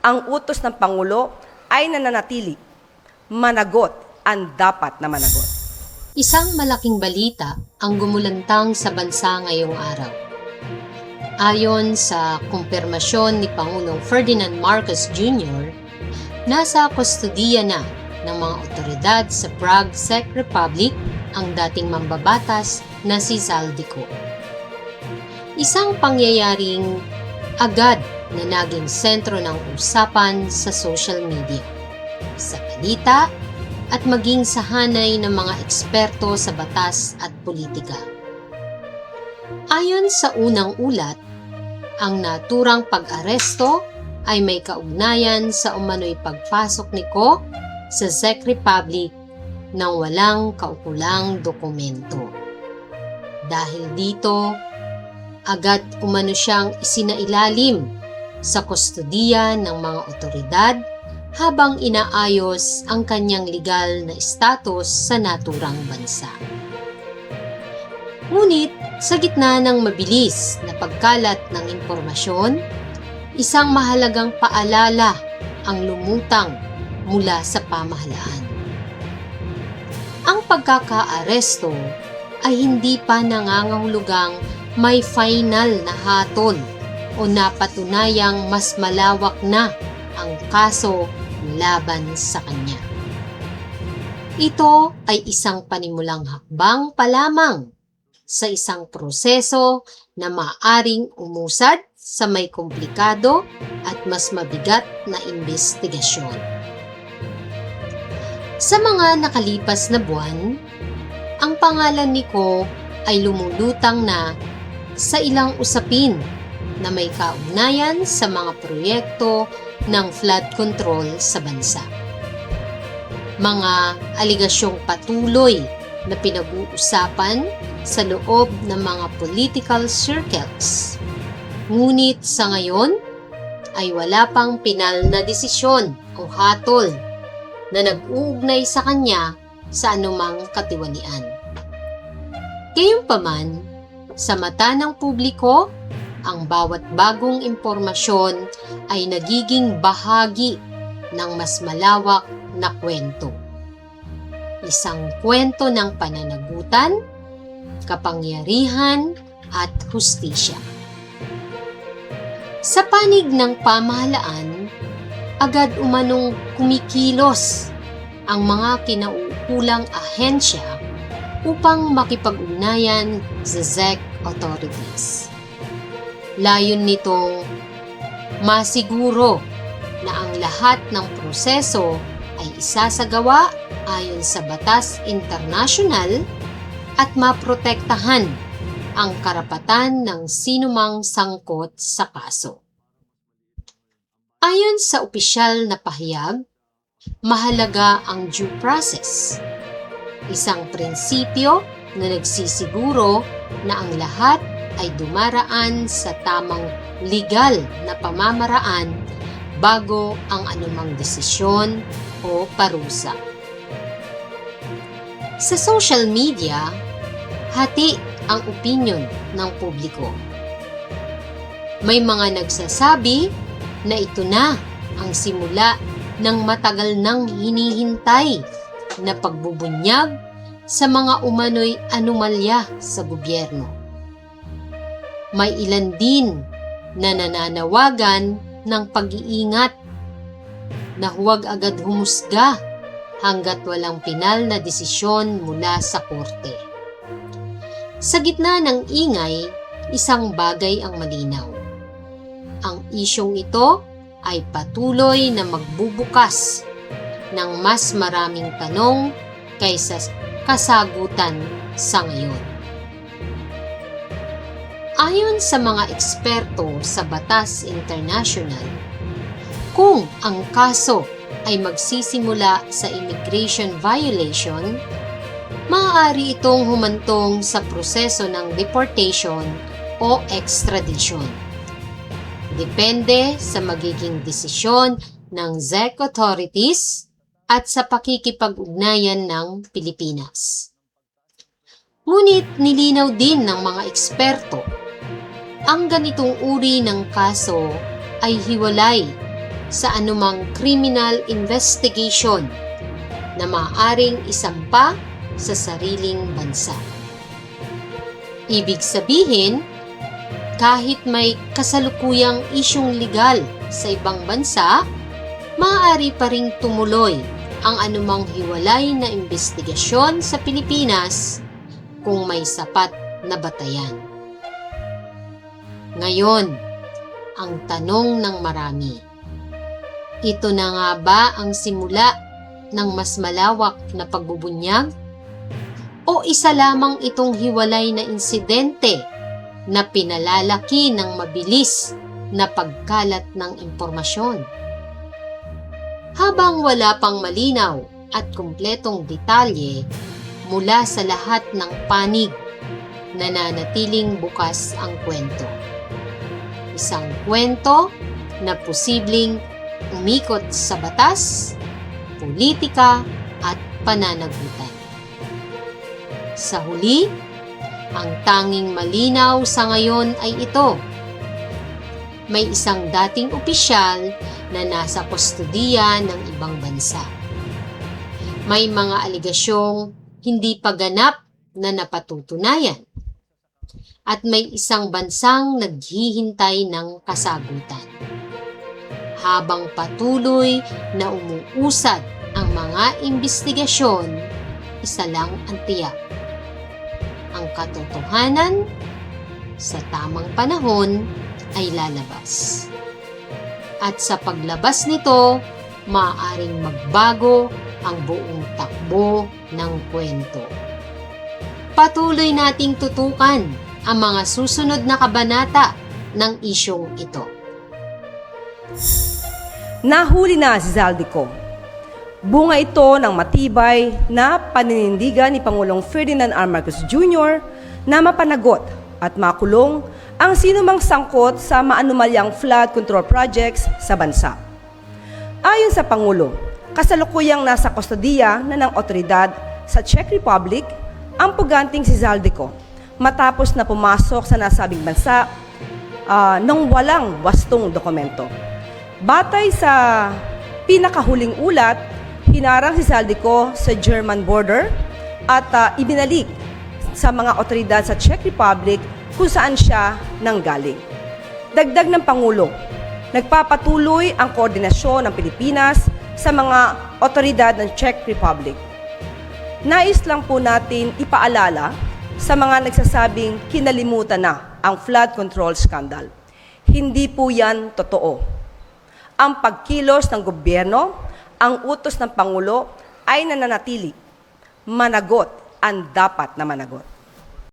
ang utos ng Pangulo ay nananatili. Managot ang dapat na managot. Isang malaking balita ang gumulantang sa bansa ngayong araw. Ayon sa kumpirmasyon ni Pangulong Ferdinand Marcos Jr., nasa kustudiya na ng mga otoridad sa Prague, Czech Republic ang dating mambabatas na si Zaldico. Isang pangyayaring agad na naging sentro ng usapan sa social media, sa balita at maging sa hanay ng mga eksperto sa batas at politika. Ayon sa unang ulat, ang naturang pag-aresto ay may kaugnayan sa umano'y pagpasok ni Ko sa Czech Republic nang walang kaukulang dokumento. Dahil dito, agad umano siyang isinailalim sa kustudiya ng mga otoridad habang inaayos ang kanyang legal na status sa naturang bansa. Ngunit sa gitna ng mabilis na pagkalat ng impormasyon, isang mahalagang paalala ang lumutang mula sa pamahalaan. Ang pagkakaaresto ay hindi pa nangangahulugang may final na hatol o napatunayang mas malawak na ang kaso laban sa kanya. Ito ay isang panimulang hakbang pa lamang sa isang proseso na maaaring umusad sa may komplikado at mas mabigat na imbestigasyon. Sa mga nakalipas na buwan, ang pangalan ni Ko ay lumulutang na sa ilang usapin na may kaugnayan sa mga proyekto ng flood control sa bansa. Mga aligasyong patuloy na pinag-uusapan sa loob ng mga political circles. Ngunit sa ngayon ay wala pang pinal na desisyon o hatol na nag-uugnay sa kanya sa anumang katiwalian. Gayunpaman, sa mata ng publiko, ang bawat bagong impormasyon ay nagiging bahagi ng mas malawak na kwento. Isang kwento ng pananagutan, kapangyarihan at hustisya. Sa panig ng pamahalaan, agad umanong kumikilos ang mga kinauukulang ahensya upang makipag-ugnayan sa Czech authorities. Layon nitong masiguro na ang lahat ng proseso ay isasagawa ayon sa batas internasyonal at maprotektahan ang karapatan ng sinumang sangkot sa kaso. Ayon sa opisyal na pahayag, mahalaga ang due process, isang prinsipyo na nagsisiguro na ang lahat ay dumaraan sa tamang legal na pamamaraan bago ang anumang desisyon o parusa. Sa social media, hati ang opinyon ng publiko. May mga nagsasabi na ito na ang simula ng matagal nang hinihintay na pagbubunyag sa mga umano'y anomalya sa gobyerno. May ilan din na nananawagan ng pag-iingat na huwag agad humusga hanggat walang pinal na desisyon mula sa korte. Sa gitna ng ingay, isang bagay ang malinaw. Ang isyong ito ay patuloy na magbubukas ng mas maraming tanong kaysa kasagutan sa ngayon. Ayon sa mga eksperto sa batas international, kung ang kaso ay magsisimula sa immigration violation, maaari itong humantong sa proseso ng deportation o extradition. Depende sa magiging desisyon ng Czech authorities at sa pakikipag-ugnayan ng Pilipinas. Ngunit nilinaw din ng mga eksperto, ang ganitong uri ng kaso ay hiwalay sa anumang criminal investigation na maaaring isampa sa sariling bansa. Ibig sabihin, kahit may kasalukuyang isyung legal sa ibang bansa, maaari pa ring tumuloy ang anumang hiwalay na investigasyon sa Pilipinas kung may sapat na batayan. Ngayon, ang tanong ng marami, ito na nga ba ang simula ng mas malawak na pagbubunyag? O isa lamang itong hiwalay na insidente na pinalalaki ng mabilis na pagkalat ng impormasyon? Habang wala pang malinaw at kumpletong detalye mula sa lahat ng panig, nananatiling bukas ang kwento. Isang kwento na posibleng umikot sa batas, politika at pananagutan. Sa huli, ang tanging malinaw sa ngayon ay ito. May isang dating opisyal na nasa kustodiya ng ibang bansa. May mga aligasyong hindi pa ganap na napatutunayan. At may isang bansang naghihintay ng kasagutan. Habang patuloy na umuusad ang mga investigasyon, isa lang ang tiyak. Ang katotohanan sa tamang panahon ay lalabas. At sa paglabas nito, maaaring magbago ang buong takbo ng kwento. Patuloy nating tutukan ang mga susunod na kabanata ng isyong ito. Nahuli na si Zaldico. Bunga ito ng matibay na paninindigan ni Pangulong Ferdinand R. Marcos Jr. na mapanagot at makulong ang sinumang sangkot sa maanumalyang flood control projects sa bansa. Ayon sa Pangulo, kasalukuyang nasa kustodiya na ng otoridad sa Czech Republic ang puganting si Zaldico matapos na pumasok sa nasabing bansa nang walang wastong dokumento. Batay sa pinakahuling ulat, hinarang si Zaldico sa German border at ibinalik sa mga otoridad sa Czech Republic kung saan siya nanggaling. Dagdag ng Pangulo, nagpapatuloy ang koordinasyon ng Pilipinas sa mga otoridad ng Czech Republic. Nais lang po natin ipaalala sa mga nagsasabing kinalimutan na ang flood control scandal. Hindi po yan totoo. Ang pagkilos ng gobyerno, ang utos ng Pangulo ay nananatili. Managot ang dapat na managot.